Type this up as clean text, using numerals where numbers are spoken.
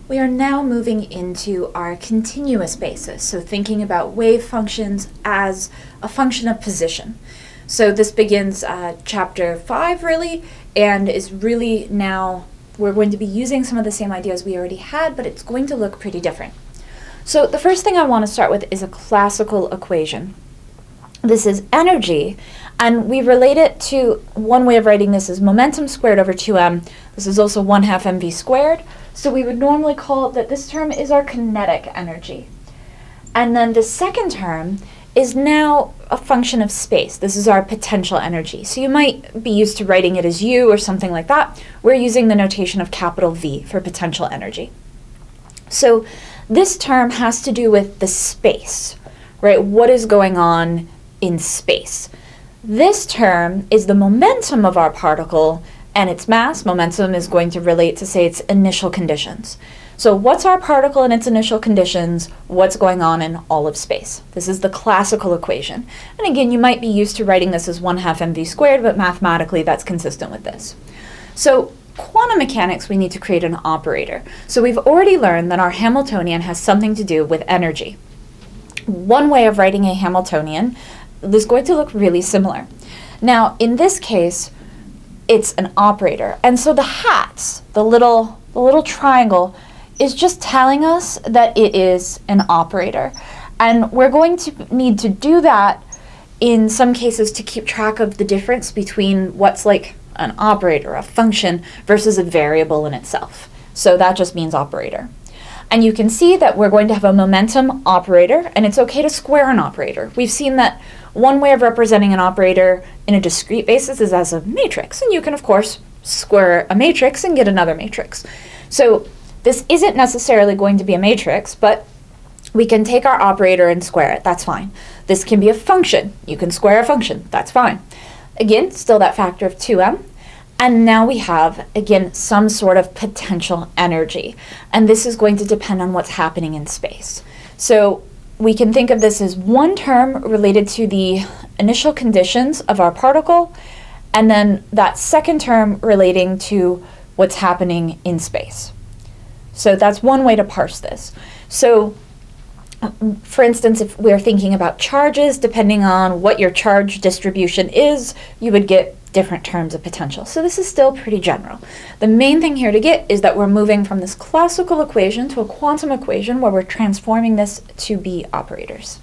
We are now moving into our continuous basis, so thinking about wave functions as a function of position. So this begins chapter 5 really, and is really now, we're going to be using some of the same ideas we already had, but it's going to look pretty different. So the first thing I want to start with is a classical equation. This is energy, and we relate it to, one way of writing this is momentum squared over 2m. This is also 1/2 mv squared. So we would normally call that this term is our kinetic energy. And then the second term is now a function of space. This is our potential energy. So you might be used to writing it as U or something like that. We're using the notation of capital V for potential energy. So this term has to do with the space, right? What is going on in space? This term is the momentum of our particle and its mass. Momentum is going to relate to, say, its initial conditions. So what's our particle and its initial conditions? What's going on in all of space? This is the classical equation. And again, you might be used to writing this as 1/2 mv squared, but mathematically that's consistent with this. So quantum mechanics, we need to create an operator. So we've already learned that our Hamiltonian has something to do with energy. One way of writing a Hamiltonian is going to look really similar. Now, in this case, it's an operator. And so the hats, the little triangle, is just telling us that it is an operator. And we're going to need to do that in some cases to keep track of the difference between what's like an operator, a function, versus a variable in itself. So that just means operator. And you can see that we're going to have a momentum operator, and it's okay to square an operator. We've seen that one way of representing an operator in a discrete basis is as a matrix, and you can, of course, square a matrix and get another matrix. So this isn't necessarily going to be a matrix, but we can take our operator and square it. That's fine. This can be a function. You can square a function. That's fine. Again, still that factor of 2m. And now we have, again, some sort of potential energy. And this is going to depend on what's happening in space. So we can think of this as one term related to the initial conditions of our particle, and then that second term relating to what's happening in space. So that's one way to parse this. So for instance, if we're thinking about charges, depending on what your charge distribution is, you would get different terms of potential. So this is still pretty general. The main thing here to get is that we're moving from this classical equation to a quantum equation where we're transforming this to be operators.